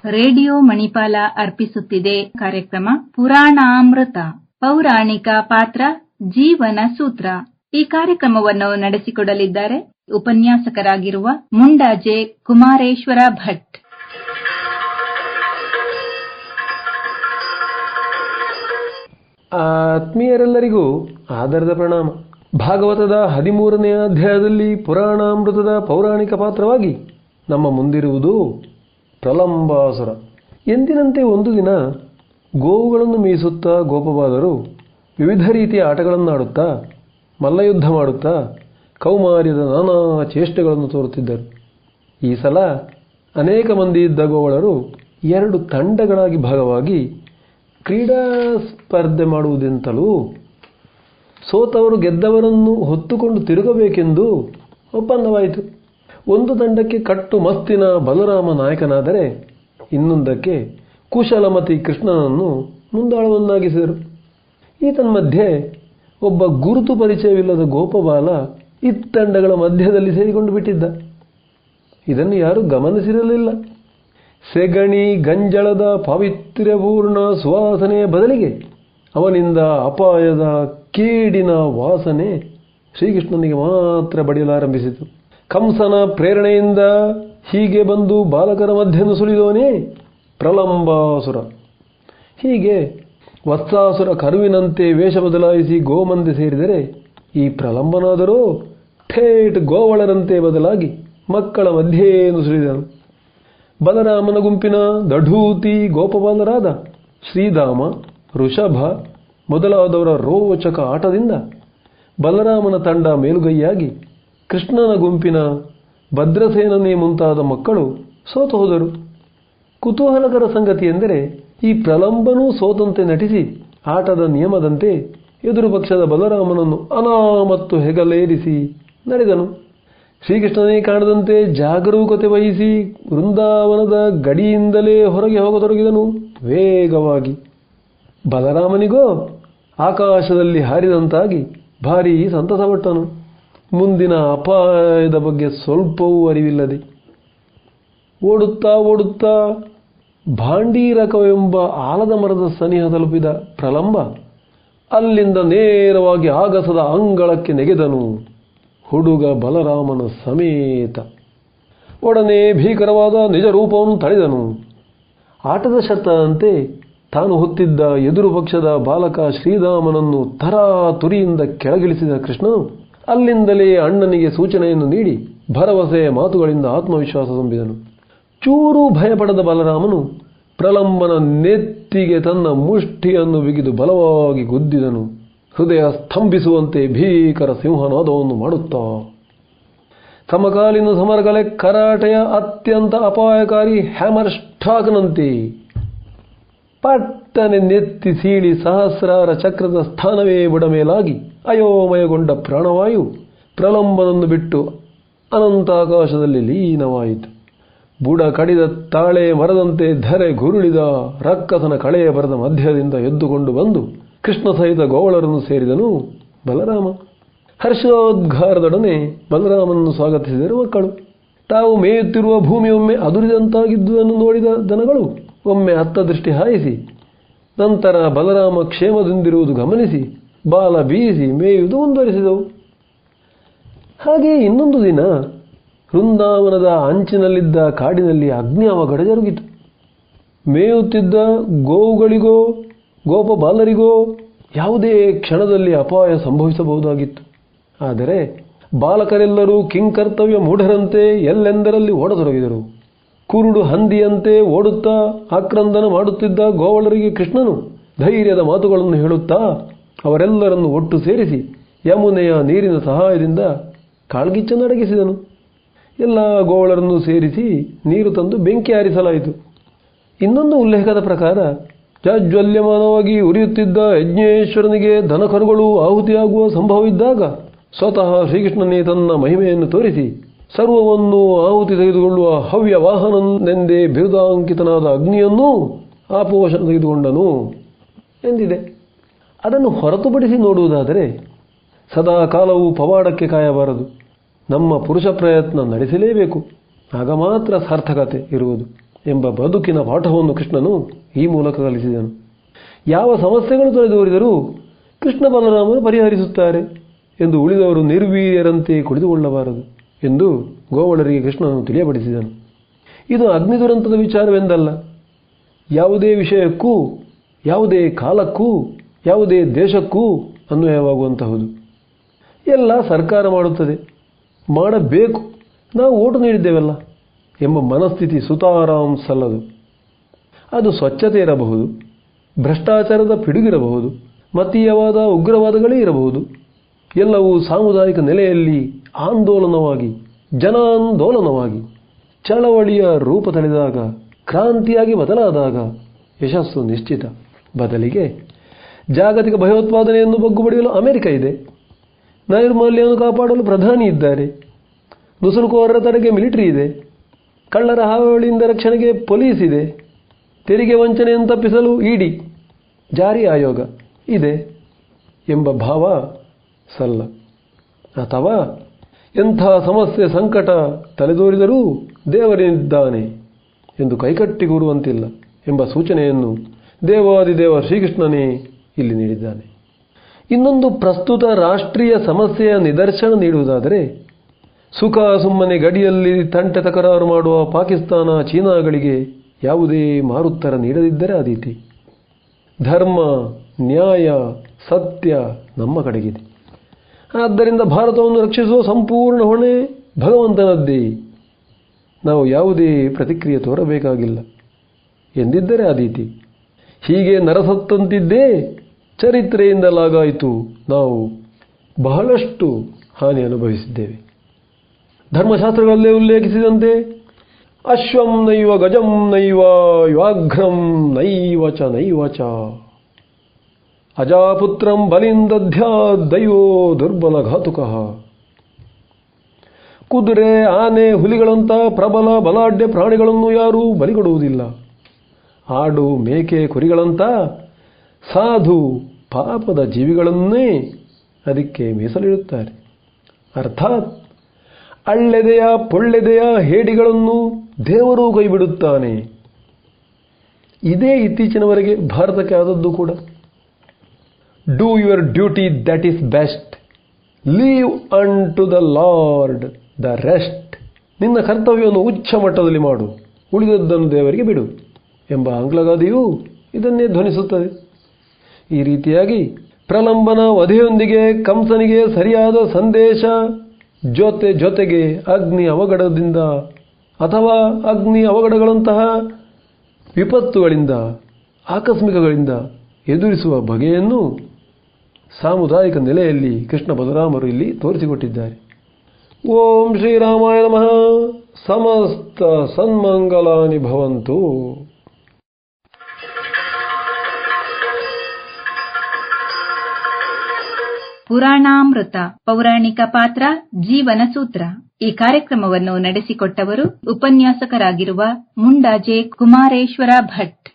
Radio Manipal ಅರ್ಪಿಸುತ್ತಿದೆ ಕಾರ್ಯಕ್ರಮ ಪುರಾಣಾಮೃತ ಪೌರಾಣಿಕ ಪಾತ್ರ ಜೀವನ ಸೂತ್ರ. ಈ ಕಾರ್ಯಕ್ರಮವನ್ನು ನಡೆಸಿಕೊಡಲಿದ್ದಾರೆ ಉಪನ್ಯಾಸಕರಾಗಿರುವ ಮುಂಡಾಜೆ ಕುಮಾರೇಶ್ವರ ಭಟ್. ಆತ್ಮೀಯರೆಲ್ಲರಿಗೂ ಆದರದ ಪ್ರಣಾಮ. ಭಾಗವತದ 13ನೇ ಅಧ್ಯಾಯದಲ್ಲಿ ಪುರಾಣಾಮೃತದ ಪೌರಾಣಿಕ ಪಾತ್ರವಾಗಿ ನಮ್ಮ ಮುಂದಿರುವುದು ಪ್ರಲಂಬಾಸುರ. ಎಂದಿನಂತೆ ಒಂದು ದಿನ ಗೋವುಗಳನ್ನು ಮೇಯಿಸುತ್ತಾ ಗೋಪಬಾಲರು ವಿವಿಧ ರೀತಿಯ ಆಟಗಳನ್ನಾಡುತ್ತಾ ಮಲ್ಲಯುದ್ಧ ಮಾಡುತ್ತಾ ಕೌಮಾರ್ಯದ ನಾನಾ ಚೇಷ್ಟೆಗಳನ್ನು ತೋರುತ್ತಿದ್ದರು. ಈ ಸಲ ಅನೇಕ ಮಂದಿ ಇದ್ದ ಗೋವಳರು 2 ತಂಡಗಳಾಗಿ ಭಾಗವಾಗಿ ಕ್ರೀಡಾ ಸ್ಪರ್ಧೆ ಮಾಡುವುದೆಂತಲೂ ಸೋತವರು ಗೆದ್ದವರನ್ನು ಹೊತ್ತುಕೊಂಡು ತಿರುಗಬೇಕೆಂದು ಒಪ್ಪಂದವಾಯಿತು. ಒಂದು ತಂಡಕ್ಕೆ ಕಟ್ಟು ಮಸ್ತಿನ ಬಲರಾಮ ನಾಯಕನಾದರೆ ಇನ್ನೊಂದಕ್ಕೆ ಕುಶಲಮತಿ ಕೃಷ್ಣನನ್ನು ಮುಂದಾಳವನ್ನಾಗಿಸಿದರು. ಈತನ್ಮಧ್ಯೆ ಒಬ್ಬ ಗುರುತು ಪರಿಚಯವಿಲ್ಲದ ಗೋಪಬಾಲ ಇತ್ತಂಡಗಳ ಮಧ್ಯದಲ್ಲಿ ಸೇರಿಕೊಂಡು ಬಿಟ್ಟಿದ್ದ. ಇದನ್ನು ಯಾರೂ ಗಮನಿಸಿರಲಿಲ್ಲ. ಸೆಗಣಿ ಗಂಜಳದ ಪಾವಿತ್ರ್ಯಪೂರ್ಣ ಸುವಾಸನೆಯ ಬದಲಿಗೆ ಅವನಿಂದ ಅಪಾಯದ ಕೇಡಿನ ವಾಸನೆ ಶ್ರೀಕೃಷ್ಣನಿಗೆ ಮಾತ್ರ ಬಡಿಯಲಾರಂಭಿಸಿತು. ಕಂಸನ ಪ್ರೇರಣೆಯಿಂದ ಹೀಗೆ ಬಂದು ಬಾಲಕರ ಮಧ್ಯೆಯನ್ನು ಸುಳಿದವನೇ ಪ್ರಲಂಬಾಸುರ. ಹೀಗೆ ವತ್ಸಾಸುರ ಕರುವಿನಂತೆ ವೇಷ ಬದಲಾಯಿಸಿ ಗೋಮಂದೆ ಸೇರಿದರೆ ಈ ಪ್ರಲಂಬನಾದರೂ ಥೇಟ್ ಗೋವಳರಂತೆ ಬದಲಾಗಿ ಮಕ್ಕಳ ಮಧ್ಯೆಯನ್ನು ಸುಳಿದನು. ಬಲರಾಮನ ಗುಂಪಿನ ದಢೂತಿ ಗೋಪಬಾಲರಾದ ಶ್ರೀಧಾಮ, ಋಷಭ ಮೊದಲಾದವರ ರೋಚಕ ಆಟದಿಂದ ಬಲರಾಮನ ತಂಡ ಮೇಲುಗೈಯಾಗಿ ಕೃಷ್ಣನ ಗುಂಪಿನ ಭದ್ರಸೇನನೇ ಮುಂತಾದ ಮಕ್ಕಳು ಸೋತು ಹೋದರು. ಕುತೂಹಲಕರ ಸಂಗತಿ ಎಂದರೆ ಈ ಪ್ರಲಂಬನೂ ಸೋತಂತೆ ನಟಿಸಿ ಆಟದ ನಿಯಮದಂತೆ ಎದುರು ಪಕ್ಷದ ಬಲರಾಮನನ್ನು ಅನಾಮತ್ತು ಹೆಗಲೇರಿಸಿ ನಡೆದನು. ಶ್ರೀಕೃಷ್ಣನೇ ಕಾಣದಂತೆ ಜಾಗರೂಕತೆ ವಹಿಸಿ ವೃಂದಾವನದ ಗಡಿಯಿಂದಲೇ ಹೊರಗೆ ಹೋಗತೊಡಗಿದನು ವೇಗವಾಗಿ. ಬಲರಾಮನಿಗೋ ಆಕಾಶದಲ್ಲಿ ಹಾರಿದಂತಾಗಿ ಭಾರೀ ಸಂತಸಪಟ್ಟನು. ಮುಂದಿನ ಅಪಾಯದ ಬಗ್ಗೆ ಸ್ವಲ್ಪವೂ ಅರಿವಿಲ್ಲದೆ ಓಡುತ್ತಾ ಓಡುತ್ತಾ ಭಾಂಡೀರಕವೆಂಬ ಆಲದ ಮರದ ಸನಿಹ ತಲುಪಿದ ಪ್ರಲಂಬ ಅಲ್ಲಿಂದ ನೇರವಾಗಿ ಆಗಸದ ಅಂಗಳಕ್ಕೆ ನೆಗೆದನು, ಹುಡುಗ ಬಲರಾಮನ ಸಮೇತ. ಒಡನೆ ಭೀಕರವಾದ ನಿಜ ರೂಪವನ್ನು ತಳೆದನು. ಆಟದ ಶರ್ತದಂತೆ ತಾನು ಹೊತ್ತಿದ್ದ ಎದುರು ಪಕ್ಷದ ಬಾಲಕ ಶ್ರೀಧಾಮನನ್ನು ತರಾತುರಿಯಿಂದ ಕೆಳಗಿಳಿಸಿದ ಕೃಷ್ಣನು ಅಲ್ಲಿಂದಲೇ ಅಣ್ಣನಿಗೆ ಸೂಚನೆಯನ್ನು ನೀಡಿ ಭರವಸೆಯ ಮಾತುಗಳಿಂದ ಆತ್ಮವಿಶ್ವಾಸ ತುಂಬಿದನು. ಚೂರೂ ಭಯಪಡದ ಬಲರಾಮನು ಪ್ರಲಂಬನ ನೆತ್ತಿಗೆ ತನ್ನ ಮುಷ್ಟಿಯನ್ನು ಬಿಗಿದು ಬಲವಾಗಿ ಗುದ್ದಿದನು, ಹೃದಯ ಸ್ತಂಭಿಸುವಂತೆ ಭೀಕರ ಸಿಂಹನಾದವನ್ನು ಮಾಡುತ್ತಾ. ಸಮಕಾಲೀನ ಸಮರಕಲೆ ಕರಾಟೆಯ ಅತ್ಯಂತ ಅಪಾಯಕಾರಿ ಹ್ಯಾಮರ್ ಸ್ಟಾಕ್ನಂತೆ ಪಟ್ಟನೆ ನೆತ್ತಿ ಸೀಳಿ ಸಹಸ್ರಾರ ಚಕ್ರದ ಸ್ಥಾನವೇ ಬುಡಮೇಲಾಗಿ ಅಯೋಮಯಗೊಂಡ ಪ್ರಾಣವಾಯು ಪ್ರಲಂಬನನ್ನು ಬಿಟ್ಟು ಅನಂತಾಕಾಶದಲ್ಲಿ ಲೀನವಾಯಿತು. ಬುಡ ಕಡಿದ ತಾಳೆ ಮರದಂತೆ ಧರೆ ಗುರುಳಿದ ರಕ್ಕಸನ ಕಳೆಯ ಬರದ ಮಧ್ಯದಿಂದ ಎದ್ದುಕೊಂಡು ಬಂದು ಕೃಷ್ಣ ಸಹಿತ ಗೋವಳರನ್ನು ಸೇರಿದನು ಬಲರಾಮ. ಹರ್ಷೋದ್ಗಾರದೊಡನೆ ಬಲರಾಮನನ್ನು ಸ್ವಾಗತಿಸಿದರು ಮಕ್ಕಳು. ತಾವು ಮೇಯುತ್ತಿರುವ ಭೂಮಿಯೊಮ್ಮೆ ಅದುರಿದಂತಾಗಿದ್ದುದನ್ನು ನೋಡಿದ ದನಗಳು ಒಮ್ಮೆ ಅತ್ತ ದೃಷ್ಟಿ ಹಾಯಿಸಿ ನಂತರ ಬಲರಾಮ ಕ್ಷೇಮದಿಂದಿರುವುದು ಗಮನಿಸಿ ಬಾಲ ಬೀಸಿ ಮೇಯುವುದು ಮುಂದುವರಿಸಿದವು. ಹಾಗೆ ಇನ್ನೊಂದು ದಿನ ವೃಂದಾವನದ ಅಂಚಿನಲ್ಲಿದ್ದ ಕಾಡಿನಲ್ಲಿ ಅಗ್ನಿ ಅವಘಡ ಜರುಗಿತು. ಮೇಯುತ್ತಿದ್ದ ಗೋವುಗಳಿಗೋ ಗೋಪಬಾಲರಿಗೋ ಯಾವುದೇ ಕ್ಷಣದಲ್ಲಿ ಅಪಾಯ ಸಂಭವಿಸಬಹುದಾಗಿತ್ತು. ಆದರೆ ಬಾಲಕರೆಲ್ಲರೂ ಕಿಂಕರ್ತವ್ಯ ಮೂಢರಂತೆ ಎಲ್ಲೆಂದರಲ್ಲಿ ಓಡತೊಡಗಿದರು. ಕುರುಡು ಹಂದಿಯಂತೆ ಓಡುತ್ತಾ ಆಕ್ರಂದನ ಮಾಡುತ್ತಿದ್ದ ಗೋವಳರಿಗೆ ಕೃಷ್ಣನು ಧೈರ್ಯದ ಮಾತುಗಳನ್ನು ಹೇಳುತ್ತಾ ಅವರೆಲ್ಲರನ್ನು ಒಟ್ಟು ಸೇರಿಸಿ ಯಮುನೆಯ ನೀರಿನ ಸಹಾಯದಿಂದ ಕಾಳ್ಗಿಚ್ಚನ್ನಡಗಿಸಿದನು. ಎಲ್ಲ ಗೋವಳರನ್ನು ಸೇರಿಸಿ ನೀರು ತಂದು ಬೆಂಕಿ ಹಾರಿಸಲಾಯಿತು. ಇನ್ನೊಂದು ಉಲ್ಲೇಖದ ಪ್ರಕಾರ ಜಾಜ್ವಲ್ಯಮಾನವಾಗಿ ಉರಿಯುತ್ತಿದ್ದ ಯಜ್ಞೇಶ್ವರನಿಗೆ ದನಕರುಗಳು ಆಹುತಿಯಾಗುವ ಸಂಭವವಿದ್ದಾಗ ಸ್ವತಃ ಶ್ರೀಕೃಷ್ಣನೇ ತನ್ನ ಮಹಿಮೆಯನ್ನು ತೋರಿಸಿ ಸರ್ವವನ್ನು ಆಹುತಿ ತೆಗೆದುಕೊಳ್ಳುವ ಹವ್ಯ ವಾಹನನೆಂದೇ ಬಿರುದಾಂಕಿತನಾದ ಅಗ್ನಿಯನ್ನೂ ಆಪೋಷಣ ತೆಗೆದುಕೊಂಡನು ಎಂದಿದೆ. ಅದನ್ನು ಹೊರತುಪಡಿಸಿ ನೋಡುವುದಾದರೆ ಸದಾ ಕಾಲವೂ ಪವಾಡಕ್ಕೆ ಕಾಯಬಾರದು. ನಮ್ಮ ಪುರುಷ ಪ್ರಯತ್ನ ನಡೆಸಲೇಬೇಕು. ಆಗ ಮಾತ್ರ ಸಾರ್ಥಕತೆ ಇರುವುದು. ಎಂಬ ಬದುಕಿನ ಪಾಠವನ್ನು ಕೃಷ್ಣನು ಈ ಮೂಲಕ ಕಲಿಸಿದನು. ಯಾವ ಸಮಸ್ಯೆಗಳು ತೊರೆದೋರಿದರೂ ಕೃಷ್ಣ ಬಲರಾಮರು ಪರಿಹರಿಸುತ್ತಾರೆ ಎಂದು ಉಳಿದವರು ನಿರ್ವೀರ್ಯರಂತೆ ಕುಳಿತುಕೊಳ್ಳಬಾರದು ಎಂದು ಗೋವಳರಿಗೆ ಕೃಷ್ಣನು ತಿಳಿಯಪಡಿಸಿದನು. ಇದು ಅಗ್ನಿ ದುರಂತದ ವಿಚಾರವೆಂದಲ್ಲ. ಯಾವುದೇ ವಿಷಯಕ್ಕೂ, ಯಾವುದೇ ಕಾಲಕ್ಕೂ, ಯಾವುದೇ ದೇಶಕ್ಕೂ ಅನ್ವಯವಾಗುವಂತಹುದು. ಎಲ್ಲ ಸರ್ಕಾರ ಮಾಡುತ್ತದೆ, ಮಾಡಬೇಕು, ನಾವು ಓಟು ನೀಡಿದ್ದೇವಲ್ಲ ಎಂಬ ಮನಸ್ಥಿತಿ ಸುತಾರಾಮ್ ಸಲ್ಲದು. ಅದು ಸ್ವಚ್ಛತೆ ಇರಬಹುದು, ಭ್ರಷ್ಟಾಚಾರದ ಪಿಡುಗಿರಬಹುದು, ಮತೀಯವಾದ ಉಗ್ರವಾದಗಳೇ ಇರಬಹುದು. ಎಲ್ಲವೂ ಸಾಮುದಾಯಿಕ ನೆಲೆಯಲ್ಲಿ ಆಂದೋಲನವಾಗಿ, ಜನಾಂದೋಲನವಾಗಿ, ಚಳವಳಿಯ ರೂಪ ತಳೆದಾಗ, ಕ್ರಾಂತಿಯಾಗಿ ಬದಲಾದಾಗ ಯಶಸ್ಸು ನಿಶ್ಚಿತ. ಬದಲಿಗೆ ಜಾಗತಿಕ ಭಯೋತ್ಪಾದನೆಯನ್ನು ಬಗ್ಗುಬಡಿಯಲು ಅಮೆರಿಕ ಇದೆ, ನೈರ್ಮಲ್ಯವನ್ನು ಕಾಪಾಡಲು ಪ್ರಧಾನಿ ಇದ್ದಾರೆ, ನುಸುಳುಕೋರರ ತಡೆಗೆ ಮಿಲಿಟರಿ ಇದೆ, ಕಳ್ಳರ ಹಾವಳಿಯಿಂದ ರಕ್ಷಣೆಗೆ ಪೊಲೀಸ್ ಇದೆ, ತೆರಿಗೆ ವಂಚನೆಯನ್ನು ತಪ್ಪಿಸಲು ಇಡಿ, ಜಾರಿ ಆಯೋಗ ಇದೆ ಎಂಬ ಭಾವ ಸಲ್ಲ. ಅಥವಾ ಎಂಥ ಸಮಸ್ಯೆ ಸಂಕಟ ತಲೆದೋರಿದರೂ ದೇವರಿದ್ದಾನೆ ಎಂದು ಕೈಕಟ್ಟಿ ಕೂರುವಂತಿಲ್ಲ ಎಂಬ ಸೂಚನೆಯನ್ನು ದೇವಾದಿದೇವ ಶ್ರೀಕೃಷ್ಣನೇ ಇಲ್ಲಿ ನೀಡಿದ್ದಾನೆ. ಇನ್ನೊಂದು ಪ್ರಸ್ತುತ ರಾಷ್ಟ್ರೀಯ ಸಮಸ್ಯೆಯ ನಿದರ್ಶನ ನೀಡುವುದಾದರೆ, ಸುಖ ಸುಮ್ಮನೆ ಗಡಿಯಲ್ಲಿ ತಂಟೆ ತಕರಾರು ಮಾಡುವ ಪಾಕಿಸ್ತಾನ, ಚೀನಾಗಳಿಗೆ ಯಾವುದೇ ಮಾರುತ್ತರ ನೀಡದಿದ್ದರೆ ಆದೀತಿ. ಧರ್ಮ, ನ್ಯಾಯ, ಸತ್ಯ ನಮ್ಮ ಕಡೆಗಿದೆ. ಆದ್ದರಿಂದ ಭಾರತವನ್ನು ರಕ್ಷಿಸುವ ಸಂಪೂರ್ಣ ಹೊಣೆ ಭಗವಂತನದ್ದೇ. ನಾವು ಯಾವುದೇ ಪ್ರತಿಕ್ರಿಯೆ ತೋರಬೇಕಾಗಿಲ್ಲ ಎಂದಿದ್ದರೆ ಆದೀತಿ. ಹೀಗೆ ನರಸತ್ತಂತಿದ್ದೇ ಚರಿತ್ರೆಯಿಂದಲಾಗಾಯಿತು. ನಾವು ಬಹಳಷ್ಟು ಹಾನಿ ಅನುಭವಿಸಿದ್ದೇವೆ. ಧರ್ಮಶಾಸ್ತ್ರಗಳಲ್ಲೇ ಉಲ್ಲೇಖಿಸಿದಂತೆ ಅಶ್ವಂ ನೈವ ಗಜಂ ನೈವ ವ್ಯಾಘ್ರಂ ನೈವ ಚ ನೈವ ಚ ಅಜಾಪುತ್ರಂ ಬಲಿಂದಧ್ಯಾ ದೈವೋ ದುರ್ಬಲ ಘಾತುಕಃ. ಕುದುರೆ, ಆನೆ, ಹುಲಿಗಳಂಥ ಪ್ರಬಲ ಬಲಾಢ್ಯ ಪ್ರಾಣಿಗಳನ್ನು ಯಾರೂ ಬಲಿಕೊಡುವುದಿಲ್ಲ. ಆಡು, ಮೇಕೆ, ಕುರಿಗಳಂಥ ಸಾಧು ಪಾಪದ ಜೀವಿಗಳನ್ನೇ ಅದಕ್ಕೆ ಮೀಸಲಿಡುತ್ತಾರೆ. ಅರ್ಥಾತ್ ಅಳ್ಳೆದೆಯ ಪೊಳ್ಳೆದೆಯ ಹೇಡಿಗಳನ್ನು ದೇವರೂ ಕೈಬಿಡುತ್ತಾನೆ. ಇದೇ ಇತ್ತೀಚಿನವರೆಗೆ ಭಾರತಕ್ಕೆ ಆದದ್ದು ಕೂಡ. Do your duty, that is best. Leave unto the Lord the rest. ನಿನ್ನ ಕರ್ತವ್ಯವನ್ನು ಉಚ್ಚ ಮಟ್ಟದಲ್ಲಿ ಮಾಡು, ಉಳಿದದ್ದನ್ನು ದೇವರಿಗೆ ಬಿಡು ಎಂಬ ಆಂಗ್ಲಗಾದೆಯೂ ಇದನ್ನೇ ಧ್ವನಿಸುತ್ತದೆ. ಈ ರೀತಿಯಾಗಿ ಪ್ರಲಂಬನ ವಧೆಯೊಂದಿಗೆ ಕಂಸನಿಗೆ ಸರಿಯಾದ ಸಂದೇಶ, ಜೊತೆಗೆ ಅಗ್ನಿ ಅವಘಡದಿಂದ ಅಥವಾ ಅಗ್ನಿ ಅವಘಡಗಳಂತಹ ವಿಪತ್ತುಗಳಿಂದ, ಆಕಸ್ಮಿಕಗಳಿಂದ ಎದುರಿಸುವ ಬಗೆಯನ್ನು ಸಾಮುದಾಯಿಕ ನೆಲೆಯಲ್ಲಿ ಕೃಷ್ಣ ಬಲರಾಮರು ಇಲ್ಲಿ ತೋರಿಸಿಕೊಟ್ಟಿದ್ದಾರೆ. ಓಂ ಶ್ರೀರಾಮಾಯ ನಮಃ. ಸಮಸ್ತ ಸನ್ಮಂಗಲಾನಿ ಭವಂತು. ಪುರಾಣಾಮೃತ ಪೌರಾಣಿಕ ಪಾತ್ರ ಜೀವನ ಸೂತ್ರ. ಈ ಕಾರ್ಯಕ್ರಮವನ್ನು ನಡೆಸಿಕೊಟ್ಟವರು ಉಪನ್ಯಾಸಕರಾಗಿರುವ ಮುಂಡಾಜೆ ಕುಮಾರೇಶ್ವರ ಭಟ್.